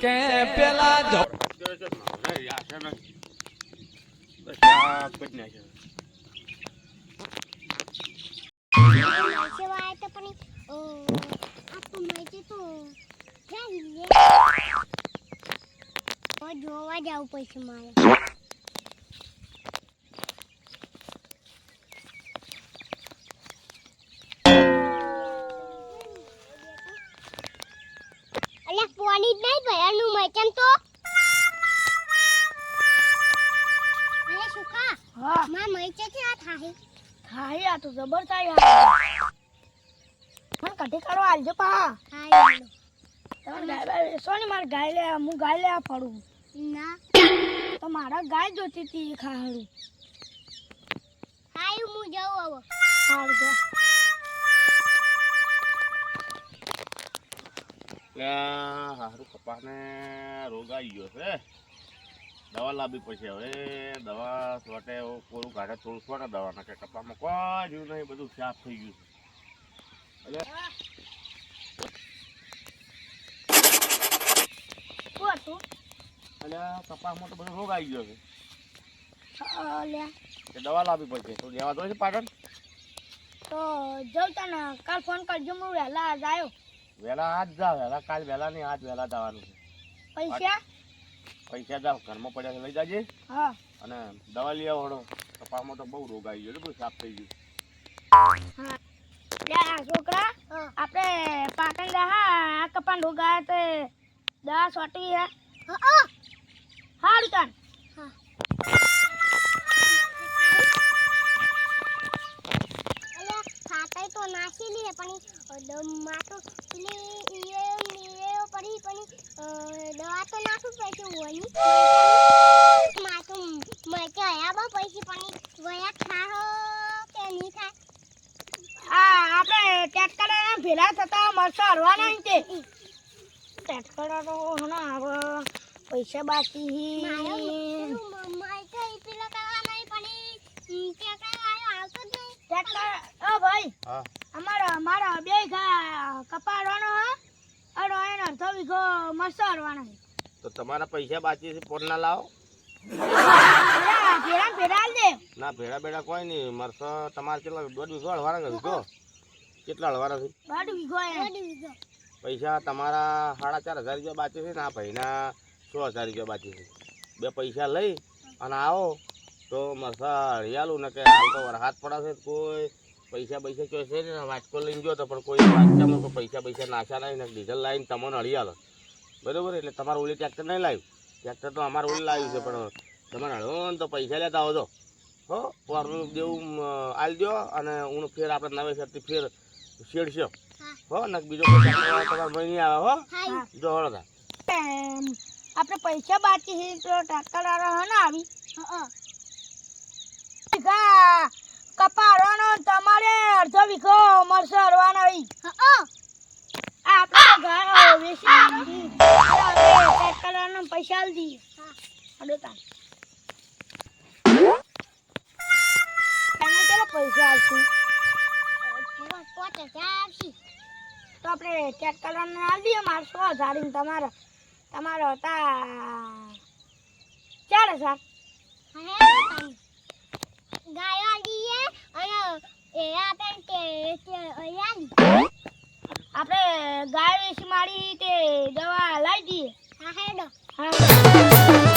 કે પેલા જો જોવા જવું પડશે મારે. અલ્યા પાણી જ નહીં ભયાનું મચન તો. અરે સુખા હા માં મચે છે આ થાહી. ખાઈ આ તો જબર થાય યાર. મને કઢી કરો આલજો પા. હાય તમે ગાય બાય સોની માર ગાય લે હું ગાય લે ફરું. ના તો મારા ગાય જોતી હતી ખાહડું. હાય હું જાઉં હવે. હારું તો હારું કપાસને રોગ આવી ગયો છે. દવા લાવવી પડશે હવે. દવા છોટે કોરું કાઢે થોડું છોટે દવા નાખે. કપાસમાં કોઈ જીવ નહીં, બધું સાફ થઈ ગયું છે. શું હતું? એટલે કપાસમાં તો બધો રોગ આવી ગયો છે. લ્યા કે દવા લાવવી પડશે. તો લેવા દો છે પાટણ? તો જઉં તને કાલ ફોન કરજો. હું વહેલા આજ આવ્યો. વહેલા આજ જાવ, વહેલા કાલ વહેલા નહીં, આજ વહેલા જવાનું છે. પૈસા? પૈસા જાવ, ઘરમાં પડ્યા છે લઈ જાજે. હા અને દવા લઈ આવડો. કપાસમાં તો બહુ રોગ આવી ગયો છે, બધું સાફ થઈ ગયું. હા લ્યા છોકરા આપણે પાટણ રહ્યા આ કપાન રોગ આવ્યા તે દવા સોટી હે. હારું તાન. હા અલ્યા ખાતાઈ તો નાખેલી હે પણ માં તો પેલી ઈયો પડી પણ દવા તો નાખું પડશે ઓની. માં તો મચે આયા બા પૈસી પણ વયા ખાહો કે નહીં ખાય. આપણે ટેટકડા ભેલા થતા મરસો હરવાના નહીં તે ટેટકડા તો હણા હવે પૈસા બાકી ભાઈ હા અમારા બે કપાડવાનો અડો એને અડધો વીઘો મરસો હરવાનો તો તમારા પૈસા બાકી છે, ફોન ના લાવો. ભેડા ભેડા દે ના ભેડા બેડા કોઈ નહીં. મરસો તમારે કેટલા 1.5 વીઘો હળવાના છે? તો કેટલા હળવાના છે? 1.5 વીઘો પૈસા તમારા 4,500 રૂપિયા બાકી છે ને આ ભાઈના 6,000 રૂપિયા બાકી છે. બે પૈસા લઈ અને આવો તો મરસા હળિયાલું ને કે હાલ તો વરસાદ પડે છે. કોઈ પૈસા ચોઈ છે ને વાટકો લઈને ગયો તો પણ કોઈ વાટકામાં કોઈ પૈસા નાખ્યા નહીં ને ડીઝલ લાવીને તમને હળિયાલો બરાબર. એટલે તમારે ઓલી ટ્રેક્ટર નહીં લાવ્યું. ટ્રેક્ટર તો અમારે ઓલી લાવ્યું છે પણ તમારે હળવો ને તો પૈસા લેતા આવજો હો. પોરનું દેવું આલ દો અને હું ફેર આપણે નવેસરથી ફેર શેડશો હો ને બીજો કોઈ તમારે મહિને આવે હો. જો હળો આપણે પૈસા બાકી છે તો ટ્રેક્ટર વાળો હે ને આવી કપાડવાનો તમારે અડધો વીઘો મરસો હરવાનો આપણે વેચી ટ્રેક્ટર પૈસા આલી દઈએ. કેટલા પૈસા આવશે? 5,000 તો આપણે ટ્રેક્ટર આલી દઈએ. મારે 100,000 તમારે હતા 4,000. ગાયો આલીએ અને એ આપણે ગાય વેચી મારી તે દવા લાવી દઈએ. હા હેડો. હા